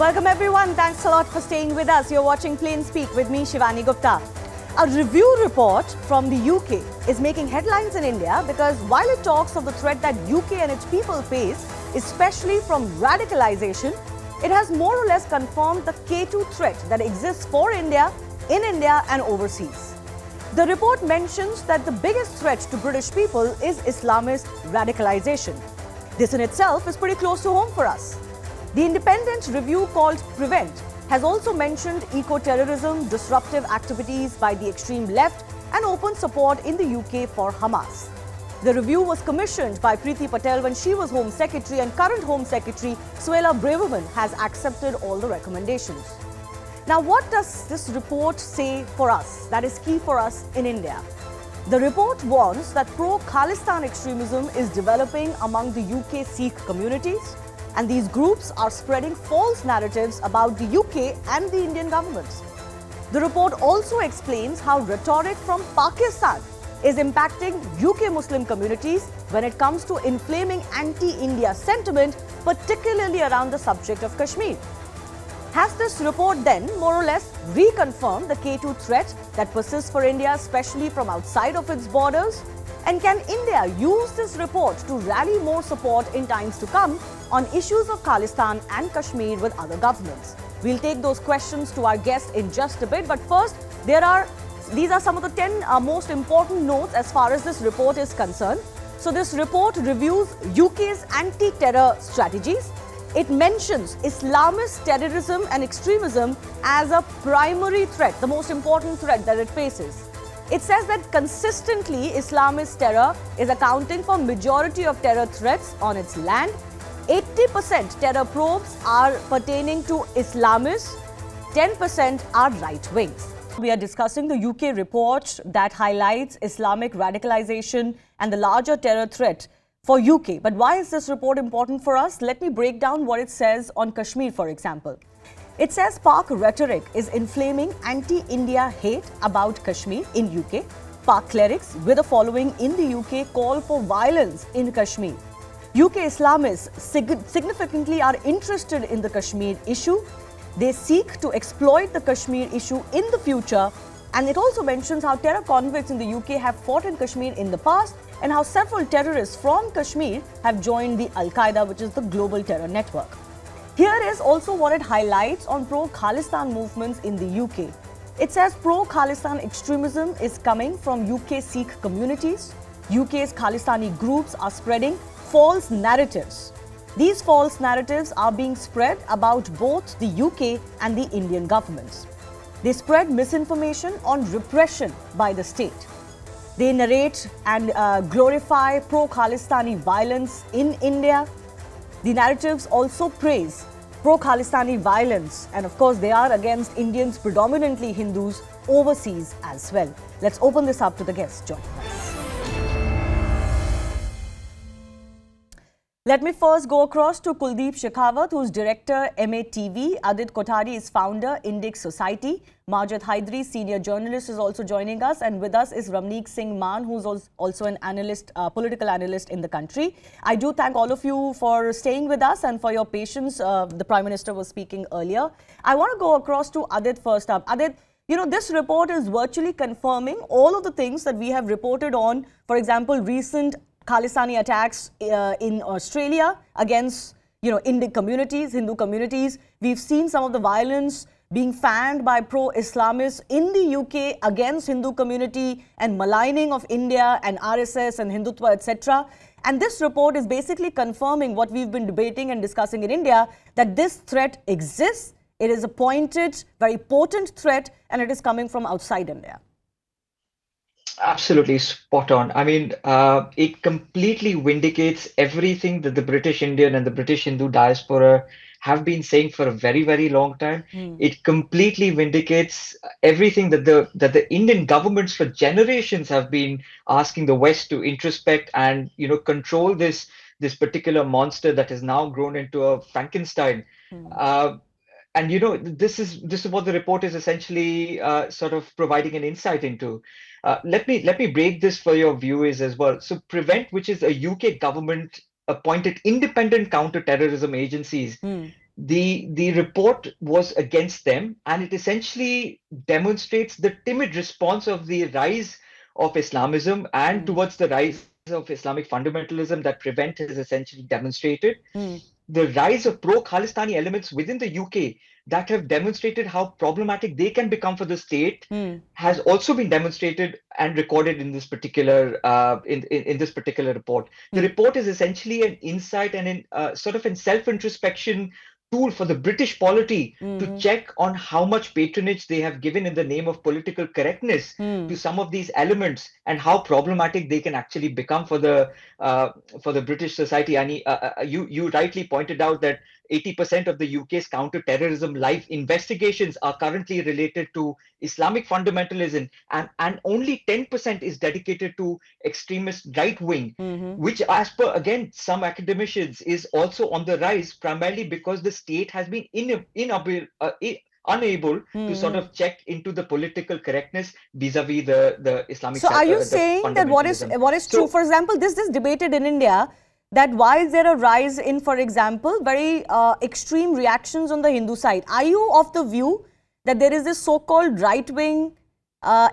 Welcome everyone. Thanks a lot for staying with us. You're watching Plain Speak with me, Shivani Gupta. A review report from the UK is making headlines in India because while it talks of the threat that UK and its people face, especially from radicalization, it has more or less confirmed the K2 threat that exists for India, in India and overseas. The report mentions that the biggest threat to British people is Islamist radicalization. This in itself is pretty close to home for us. The independent review called Prevent has also mentioned eco-terrorism, disruptive activities by the extreme left and open support in the UK for Hamas. The review was commissioned by Preeti Patel when she was Home Secretary, and current Home Secretary Suella Braverman has accepted all the recommendations. Now, what does this report say for us that is key for us in India? The report warns that pro-Khalistan extremism is developing among the UK Sikh communities, and these groups are spreading false narratives about the UK and the Indian governments. The report also explains how rhetoric from Pakistan is impacting UK Muslim communities when it comes to inflaming anti-India sentiment, particularly around the subject of Kashmir. Has this report then more or less reconfirmed the K2 threat that persists for India, especially from outside of its borders? And can India use this report to rally more support in times to come on issues of Khalistan and Kashmir with other governments? We'll take those questions to our guests in just a bit. But first, these are some of the 10 most important notes as far as this report is concerned. So this report reviews UK's anti-terror strategies. It mentions Islamist terrorism and extremism as a primary threat, the most important threat that it faces. It says that consistently Islamist terror is accounting for majority of terror threats on its land. 80% terror probes are pertaining to Islamists, 10% are right-wings. We are discussing the UK report that highlights Islamic radicalization and the larger terror threat for UK. But why is this report important for us? Let me break down what it says on Kashmir, for example. It says Pak rhetoric is inflaming anti-India hate about Kashmir in UK. Pak clerics with a following in the UK call for violence in Kashmir. UK Islamists significantly are interested in the Kashmir issue. They seek to exploit the Kashmir issue in the future. And it also mentions how terror convicts in the UK have fought in Kashmir in the past and how several terrorists from Kashmir have joined the Al-Qaeda, which is the global terror network. Here is also what it highlights on pro-Khalistan movements in the UK. It says pro-Khalistan extremism is coming from UK Sikh communities. UK's Khalistani groups are spreading false narratives. These false narratives are being spread about both the UK and the Indian governments. They spread misinformation on repression by the state. They narrate and glorify pro-Khalistani violence in India. The narratives also praise pro-Khalistani violence, and of course they are against Indians, predominantly Hindus, overseas as well. Let's open this up to the guests joining us. Let me first go across to Kuldeep Shekhawat, who's director, MATV. Adit Kothari is founder, Indic Society. Majid Haidri, senior journalist, is also joining us. And with us is Ramneek Singh Maan, who's also an analyst, political analyst in the country. I do thank all of you for staying with us and for your patience. The Prime Minister was speaking earlier. I want to go across to Adit first up. Adit, you know, this report is virtually confirming all of the things that we have reported on. For example, recent Khalistani attacks in Australia against, Indic communities, Hindu communities. We've seen some of the violence being fanned by pro-Islamists in the UK against Hindu community and maligning of India and RSS and Hindutva, etc. And this report is basically confirming what we've been debating and discussing in India, that this threat exists. It is a pointed, very potent threat, and it is coming from outside India. Absolutely spot on. I mean, it completely vindicates everything that the British Indian and the British Hindu diaspora have been saying for a very, very long time. It completely vindicates everything that the Indian governments for generations have been asking the West to introspect and, control this particular monster that has now grown into a Frankenstein. And this is what the report is essentially sort of providing an insight into. Let me break this for your viewers as well. So Prevent, which is a UK government appointed independent counter-terrorism agencies, The report was against them, and it essentially demonstrates the timid response of the rise of Islamism and towards the rise of Islamic fundamentalism that Prevent has essentially demonstrated. The rise of pro-Khalistani elements within the UK that have demonstrated how problematic they can become for the state has also been demonstrated and recorded in this particular in this particular report. The report is essentially an insight and an sort of a self-introspection tool for the British polity to check on how much patronage they have given in the name of political correctness to some of these elements and how problematic they can actually become for the British society. And you rightly pointed out that 80% of the UK's counter-terrorism live investigations are currently related to Islamic fundamentalism, and only 10% is dedicated to extremist right wing, which, as per again some academicians, is also on the rise, primarily because the state has been unable to sort of check into the political correctness vis-a-vis the Islamic So are you the saying that fundamentalism. what is true? So For example, this is debated in India that why is there a rise in, for example, very extreme reactions on the Hindu side? Are you of the view that there is this so-called right-wing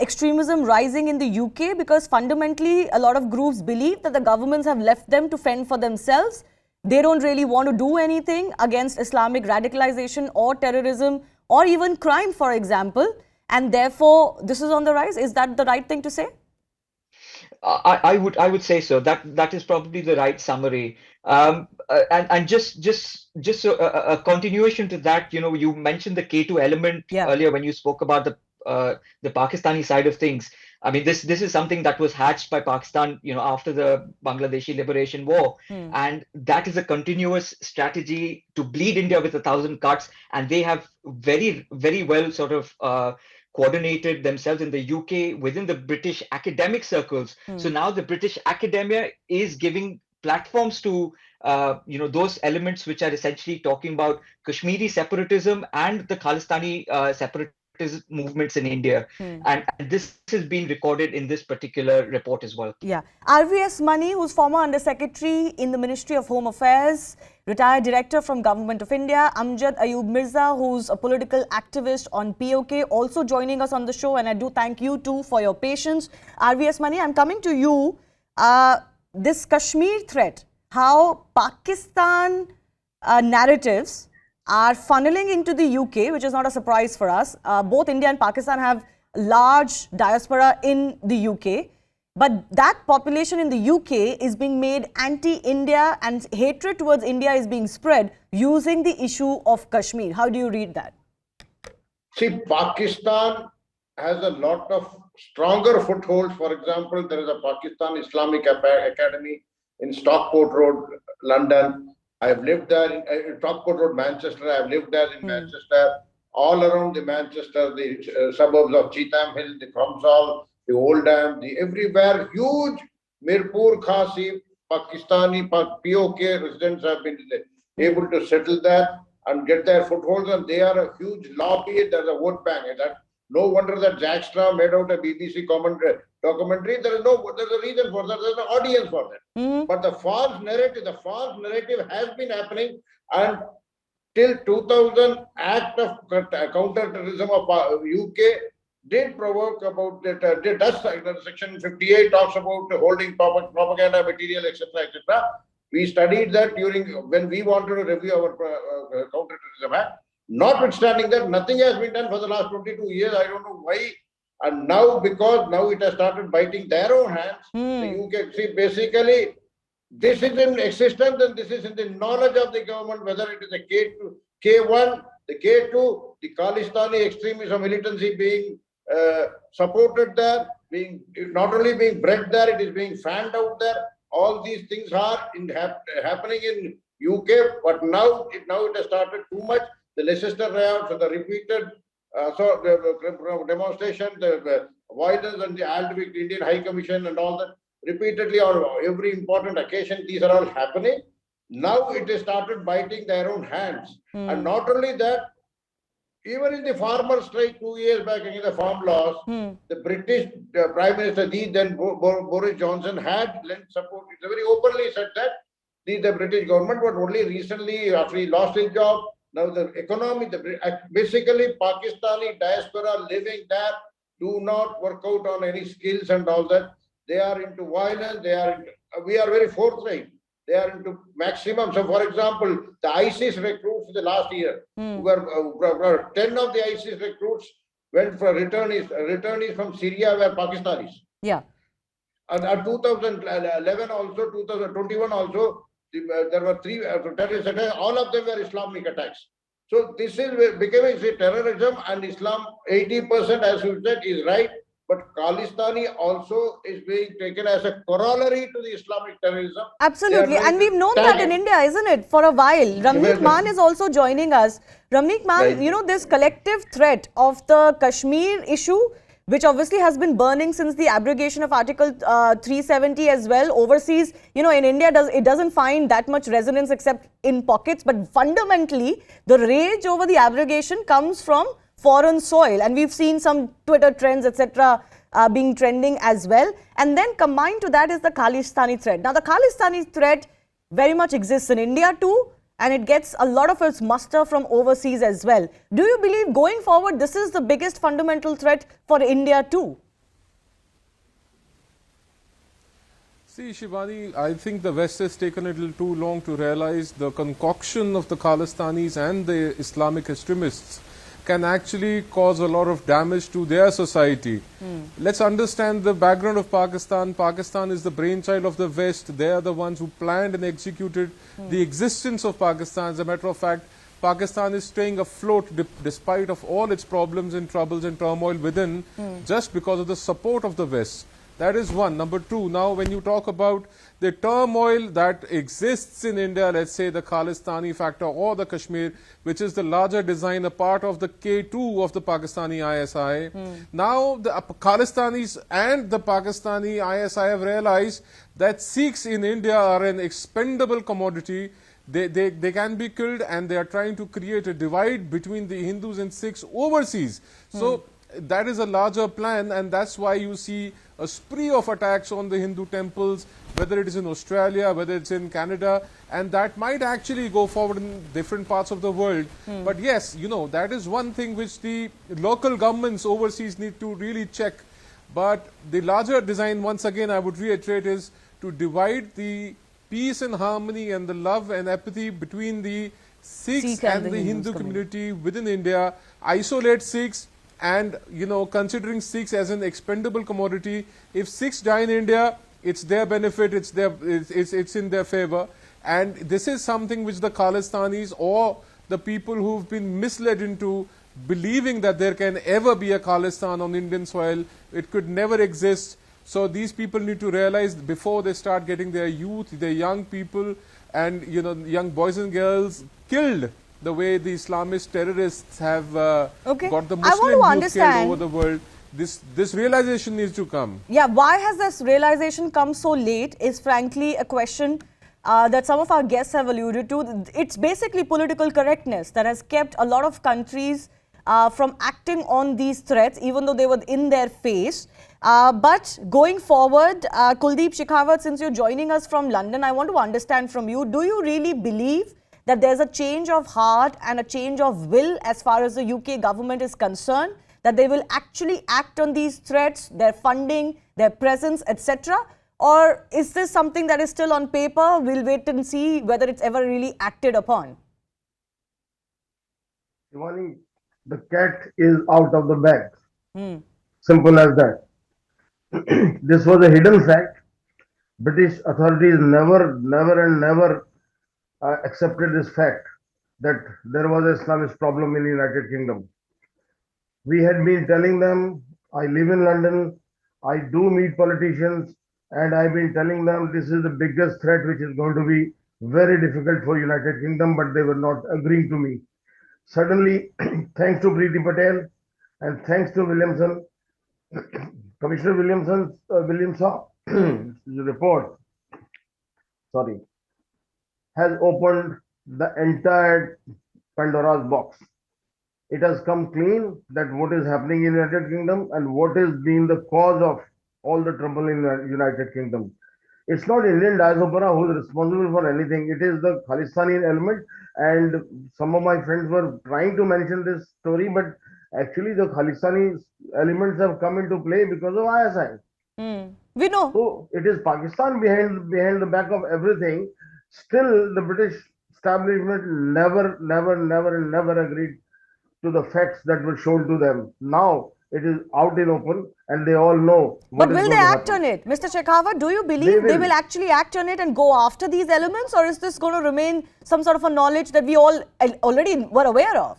extremism rising in the UK because fundamentally a lot of groups believe that the governments have left them to fend for themselves? They don't really want to do anything against Islamic radicalization or terrorism or even crime, for example, and therefore this is on the rise. Is that the right thing to say? I would say so. That is probably the right summary. And just so, a continuation to that, you mentioned the K2 element Yeah. earlier when you spoke about the Pakistani side of things. I mean, this is something that was hatched by Pakistan, after the Bangladeshi Liberation War, and that is a continuous strategy to bleed India with 1,000 cuts, and they have very, very well sort of coordinated themselves in the UK within the British academic circles. So now the British academia is giving platforms to those elements which are essentially talking about Kashmiri separatism and the Khalistani separatist movements in India. And this is being recorded in this particular report as well. Yeah. RVS Mani, who's former Under-Secretary in the Ministry of Home Affairs, retired director from Government of India. Amjad Ayub Mirza, who's a political activist on POK, also joining us on the show. And I do thank you too for your patience. RVS Mani, I'm coming to you. This Kashmir threat, how Pakistan narratives are funneling into the UK, which is not a surprise for us. Both India and Pakistan have large diaspora in the UK. But that population in the UK is being made anti-India, and hatred towards India is being spread using the issue of Kashmir. How do you read that? See, Pakistan has a lot of stronger footholds. For example, there is a Pakistan Islamic Academy in Stockport Road, London. I have lived there in Stockport Road, Manchester. I have lived there in Manchester. All around the Manchester, the suburbs of Cheetham Hill, the Cromsall, the Oldham, everywhere, huge Mirpur, Khasi, Pakistani, POK residents have been able to settle there and get their footholds, and they are a huge lobby. There's a vote bank. That no wonder that Jack Straw made out a BBC documentary. There's a reason for that. There's an audience for that. But the false narrative has been happening, and till 2000 Act of Counter-Terrorism of UK did provoke about that. Section 58 talks about holding propaganda material, etc., etc. We studied that when we wanted to review our Counter-Terrorism Act. Notwithstanding that, nothing has been done for the last 22 years. I don't know why. And now, because now it has started biting their own hands, the UK, see, basically, this is in existence and this is in the knowledge of the government, whether it is the K1, the K2, the Khalistani extremism militancy being supported there, not only being bred there, it is being fanned out there. All these things are happening in UK, but now it has started too much. The Leicester riots and the repeated demonstration, the violence and the Aldwych Indian High Commission and all that, repeatedly on every important occasion, these are all happening. Now it has started biting their own hands. And not only that, even in the farmer strike 2 years back against the farm laws, the British Prime Minister, then Boris Johnson, had lent support. He very openly said that the British government, but only recently, after he lost his job, Now the economy, basically Pakistani diaspora living there do not work out on any skills and all that. They are into violence. We are very forthright. They are into maximum. So, for example, the ISIS recruits the last year, 10 of the ISIS recruits went for returnees from Syria were Pakistanis. Yeah. And 2011 also, 2021 also, there were 3 terrorist attacks. All of them were Islamic attacks. So this is becoming terrorism, and Islam 80%, as you said, is right. But Khalistani also is being taken as a corollary to the Islamic terrorism. Absolutely. And we've known that in India, isn't it, for a while. Ramneek Maan is also joining us. Ramneek Maan, Right. this collective threat of the Kashmir issue, which obviously has been burning since the abrogation of Article 370 as well. Overseas, in India, it doesn't find that much resonance except in pockets. But fundamentally, the rage over the abrogation comes from foreign soil. And we've seen some Twitter trends, etc., being trending as well. And then combined to that is the Khalistani threat. Now, the Khalistani threat very much exists in India too, and it gets a lot of its muster from overseas as well. Do you believe going forward this is the biggest fundamental threat for India too? See, Shivani, I think the West has taken a little too long to realize the concoction of the Khalistanis and the Islamic extremists can actually cause a lot of damage to their society. Let's understand the background of Pakistan. Pakistan is the brainchild of the West. They are the ones who planned and executed the existence of Pakistan. As a matter of fact, Pakistan is staying afloat despite of all its problems and troubles and turmoil within, just because of the support of the West. That is one. Number two, now when you talk about the turmoil that exists in India, let's say the Khalistani factor or the Kashmir, which is the larger design, a part of the K2 of the Pakistani ISI. Now the Khalistanis and the Pakistani ISI have realized that Sikhs in India are an expendable commodity. They can be killed, and they are trying to create a divide between the Hindus and Sikhs overseas. So that is a larger plan, and that's why you see a spree of attacks on the Hindu temples, whether it is in Australia, whether it's in Canada, and that might actually go forward in different parts of the world. But yes, that is one thing which the local governments overseas need to really check. But the larger design, once again, I would reiterate, is to divide the peace and harmony and the love and apathy between the Sikhs and the Hindu community within India, isolate Sikhs, and considering Sikhs as an expendable commodity. If Sikhs die in India, it's their benefit, it's in their favor. And this is something which the Khalistanis or the people who've been misled into believing that there can ever be a Khalistan on Indian soil, it could never exist. So these people need to realize before they start getting their youth, their young people and young boys and girls killed the way the Islamist terrorists have got the Muslim youth killed over the world. This realization needs to come. Yeah, why has this realization come so late is frankly a question that some of our guests have alluded to. It's basically political correctness that has kept a lot of countries from acting on these threats, even though they were in their face. But going forward, Kuldeep Shekhawat, since you're joining us from London, I want to understand from you, do you really believe that there's a change of heart and a change of will as far as the UK government is concerned, that they will actually act on these threats, their funding, their presence, etc.? Or is this something that is still on paper? We'll wait and see whether it's ever really acted upon. Shivani, the cat is out of the bag. Simple as that. This was a hidden fact. British authorities never accepted this fact that there was an Islamist problem in the United Kingdom. We had been telling them, I live in London, I do meet politicians, and I've been telling them this is the biggest threat which is going to be very difficult for United Kingdom, but they were not agreeing to me. Suddenly, thanks to Preeti Patel and thanks to Williamson, Commissioner Williamson report, has opened the entire Pandora's box. It has come clean that what is happening in United Kingdom and what has been the cause of all the trouble in the United Kingdom. It's not Indian diaspora who is responsible for anything. It is the Khalistani element, and some of my friends were trying to mention this story, but actually the Khalistani elements have come into play because of ISI. We know. So it is Pakistan behind the back of everything. Still, the British establishment never agreed to the facts that were shown to them. Now it is out in open, and they all know what But is will going they to act happen. on it? Mr. Shekhawat, do you believe they will actually act on it and go after these elements, or is this going to remain some sort of a knowledge that we all already were aware of?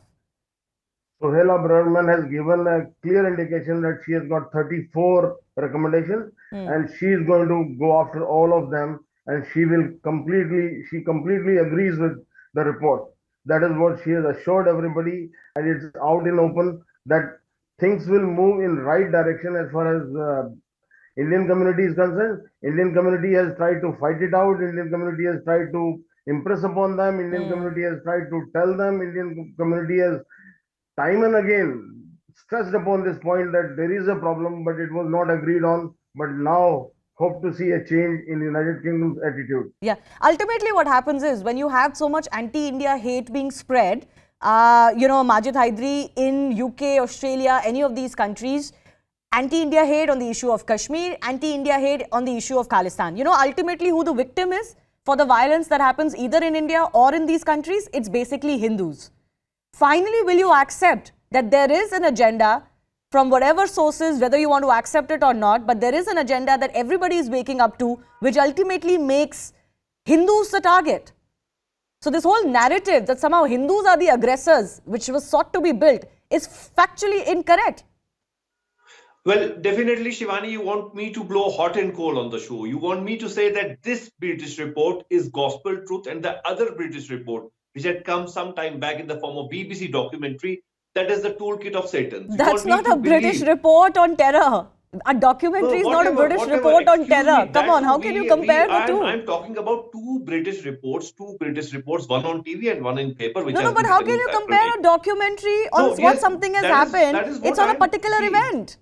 Sohela Brahman has given a clear indication that she has got 34 recommendations and she is going to go after all of them, and she completely agrees with the report. That is what she has assured everybody, and it's out in open that things will move in right direction as far as Indian community is concerned. Indian community has tried to fight it out. Indian community has tried to impress upon them. Indian community has tried to tell them. Indian community has time and again stressed upon this point that there is a problem, but it was not agreed on. But now hope to see a change in the United Kingdom's attitude. Yeah. Ultimately, what happens is when you have so much anti-India hate being spread, Majid Hydari in UK, Australia, any of these countries, anti-India hate on the issue of Kashmir, anti-India hate on the issue of Khalistan. You know, ultimately who the victim is for the violence that happens either in India or in these countries, it's basically Hindus. Finally, will you accept that there is an agenda from whatever sources, whether you want to accept it or not, but there is an agenda that everybody is waking up to, which ultimately makes Hindus the target? So this whole narrative that somehow Hindus are the aggressors, which was sought to be built, is factually incorrect. Well, definitely, Shivani, you want me to blow hot and cold on the show. You want me to say that this British report is gospel truth, and the other British report, which had come some time back in the form of BBC documentary, that is the toolkit of Satan. That's not a British report on terror. A documentary is not a British report on terror. Come on, how can you compare the two? I'm talking about two British reports, one on TV and one in paper. Which No, but how can you compare a documentary on what something has happened? It's on a particular event.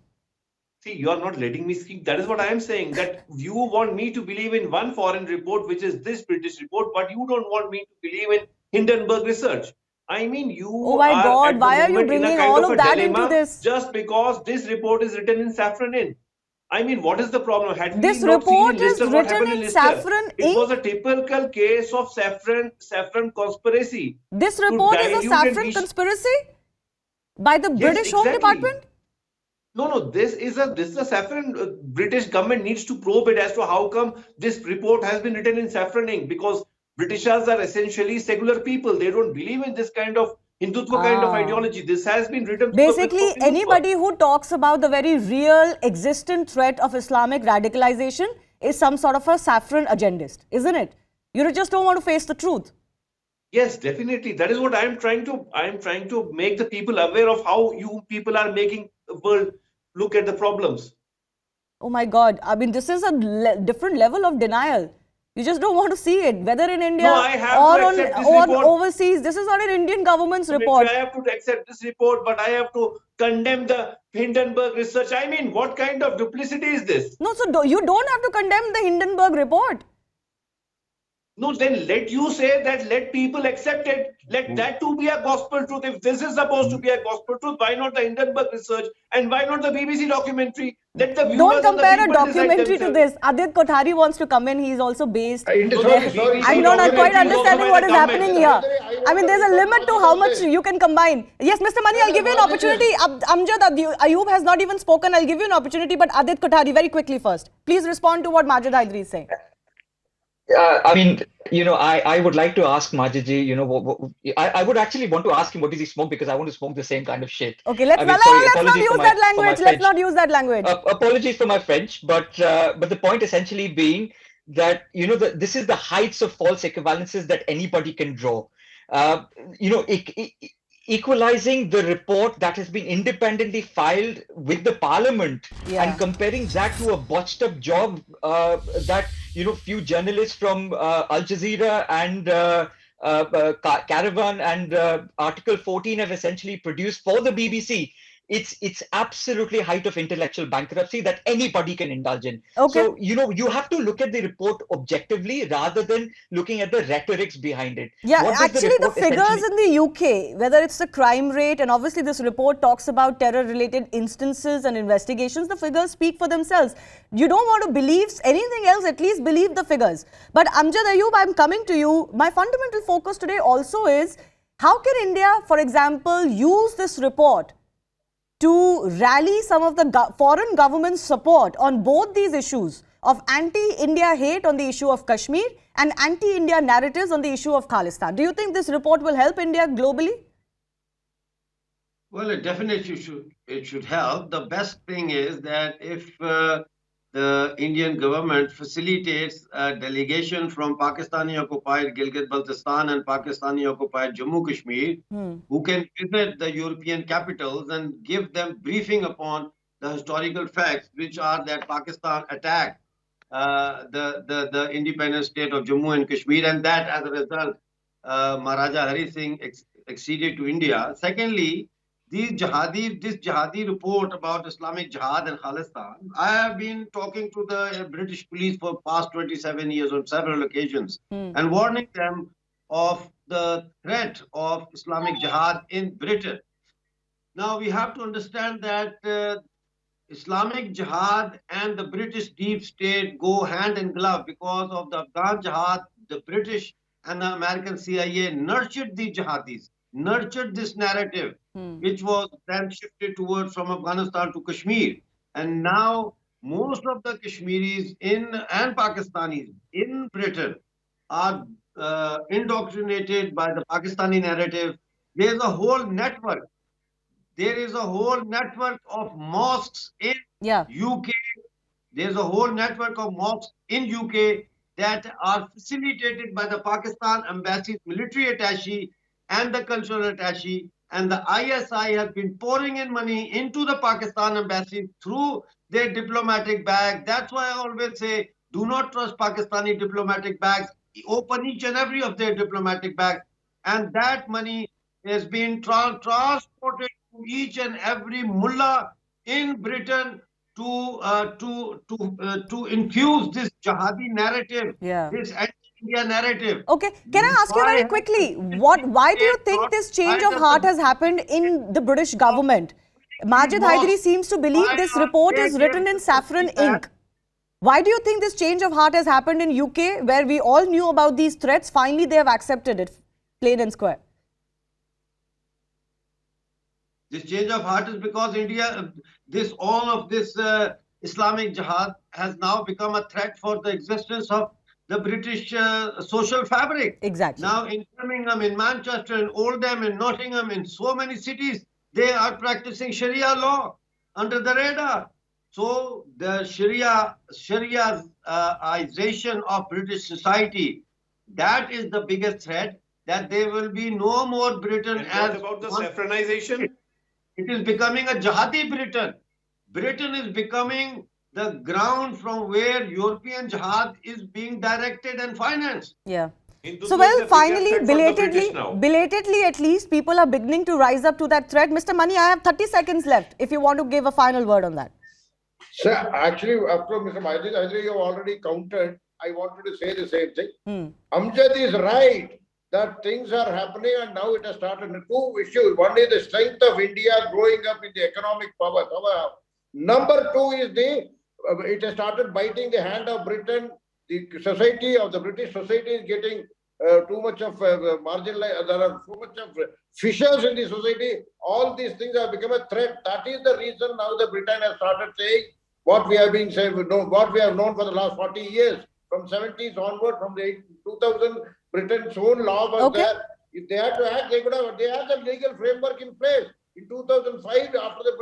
See, you are not letting me speak. That is what I am saying. That you want me to believe in one foreign report, which is this British report, but you don't want me to believe in Hindenburg research. I mean, you oh my God, why are you bringing all of that into this? Just because this report is written in saffron ink. I mean, what is the problem? Had this report is written in saffron ink? It was a typical case of saffron conspiracy. This report is a saffron conspiracy by the British Home Department? No, this is a saffron. British government needs to probe it as to how come this report has been written in saffron ink, because Britishers are essentially secular people. They don't believe in this kind of Hindutva kind of ideology. This has been written. Basically, anybody who talks about the very real existent threat of Islamic radicalization is some sort of a saffron agendist, isn't it? You just don't want to face the truth. Yes, definitely. That is what I am trying to make the people aware of, how you people are making the world look at the problems. Oh my God. I mean, this is a different level of denial. You just don't want to see it, whether in India or overseas. This is not an Indian government's report. I have to accept this report, but I have to condemn the Hindenburg research. I mean, what kind of duplicity is this? No, so you don't have to condemn the Hindenburg report. No, then let you say that, let people accept it. Let that too be a gospel truth. If this is supposed to be a gospel truth, why not the Hindenburg research and why not the BBC documentary? Let the viewers don't compare a documentary to this. Adit Kothari wants to come in. He is also based. Sorry, I'm not quite understanding what is happening here. I mean, there's a limit to how much you can combine. Yes, Mr. Mani, I'll give you an opportunity. Amjad, Ayub has not even spoken. I'll give you an opportunity, but Adit Kothari, very quickly first. Please respond to what Majid Hydari is saying. I mean, I would like to ask Majidji, I would actually want to ask him what does he smoke, because I want to smoke the same kind of shit. Okay, let's not use that language. Let's not use that language. Apologies for my French, but the point essentially being that, this is the heights of false equivalences that anybody can draw. Equalizing the report that has been independently filed with the parliament and comparing that to a botched up job that few journalists from Al Jazeera and Caravan and Article 14 have essentially produced for the BBC. it's absolutely height of intellectual bankruptcy that anybody can indulge in. Okay. So, you have to look at the report objectively rather than looking at the rhetorics behind it. Yeah, What does actually the report figures essentially- in the UK, whether it's the crime rate, and obviously this report talks about terror-related instances and investigations, the figures speak for themselves. You don't want to believe anything else, at least believe the figures. But Amjad Ayub, I'm coming to you. My fundamental focus today also is, how can India, for example, use this report to rally some of the foreign government's support on both these issues of anti-India hate on the issue of Kashmir and anti-India narratives on the issue of Khalistan? Do you think this report will help India globally? Well, it definitely should help. The best thing is that if the Indian government facilitates a delegation from Pakistani-occupied Gilgit-Baltistan and Pakistani-occupied Jammu Kashmir, who can visit the European capitals and give them briefing upon the historical facts, which are that Pakistan attacked the independent state of Jammu and Kashmir, and that as a result, Maharaja Hari Singh acceded to India. Secondly, this jihadi report about Islamic Jihad and Khalistan, I have been talking to the British police for past 27 years on several occasions and warning them of the threat of Islamic Jihad in Britain. Now, we have to understand that Islamic Jihad and the British deep state go hand in glove because of the Afghan Jihad. The British and the American CIA nurtured the jihadis, nurtured this narrative, which was then shifted towards from Afghanistan to Kashmir. And now most of the Kashmiris and Pakistanis in Britain are indoctrinated by the Pakistani narrative. There is a whole network. There is a whole network of mosques in UK. There's a whole network of mosques in UK that are facilitated by the Pakistan embassy's military attaché and the cultural attaché, and the ISI has been pouring in money into the Pakistan embassy through their diplomatic bag. That's why I always say, do not trust Pakistani diplomatic bags. Open each and every of their diplomatic bags, and that money has been transported to each and every mullah in Britain to infuse this jihadi narrative, this anti-India narrative. Okay, can I ask you very quickly, why do you think this change of heart has happened in the British government? Majid Hydari seems to believe this report is written in saffron ink. Why do you think this change of heart has happened in UK, where we all knew about these threats? Finally, they have accepted it, plain and square. This change of heart is because India, all of this Islamic Jihad has now become a threat for the existence of the British social fabric. Exactly. Now in Birmingham, in Manchester, in Oldham, in Nottingham, in so many cities, they are practicing Sharia law under the radar. So the Shariaization of British society, that is the biggest threat, that there will be no more Britain. And what about the saffronization? It is becoming a jihadi Britain. Britain is becoming the ground from where European jihad is being directed and financed. Yeah. Hindutva So, is well, the finally, biggest threat for the British now. belatedly at least, people are beginning to rise up to that threat. Mr. Mani, I have 30 seconds left if you want to give a final word on that. Sir, actually, after Mr. Majid, I think you have already countered. I wanted to say the same thing. Amjad is right that things are happening and now it has started. Two issues. One is the strength of India growing up in the economic power. Number two is it has started biting the hand of Britain. The society of the British society is getting too much of marginalized. There are too much of fissures in the society. All these things have become a threat. That is the reason now the Britain has started saying what we have been saying, what we have known for the last 40 years. From 70s onward, from the 2000, Britain's own law was there. If they had to act, they had the legal framework in place. In 2005, after the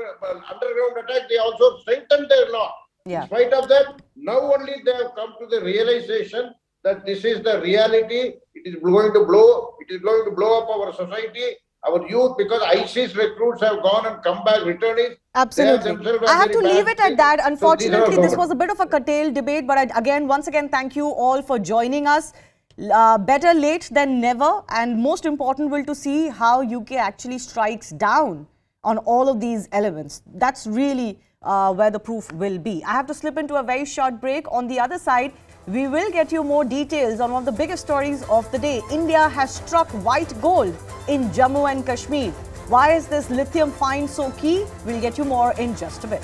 underground attack, they also strengthened their law. In spite of that, now only they have come to the realization that this is the reality. It is going to blow. It is going to blow up our society, our youth, because ISIS recruits have gone and come back, returnees. Absolutely. I have to leave it at that. Unfortunately, this was a bit of a curtailed debate, but once again, thank you all for joining us. Better late than never, and most important will to see how UK actually strikes down on all of these elements. That's really where the proof will be. I have to slip into a very short break. On the other side, we will get you more details on one of the biggest stories of the day. India has struck white gold in Jammu and Kashmir. Why is this lithium find so key? We'll get you more in just a bit.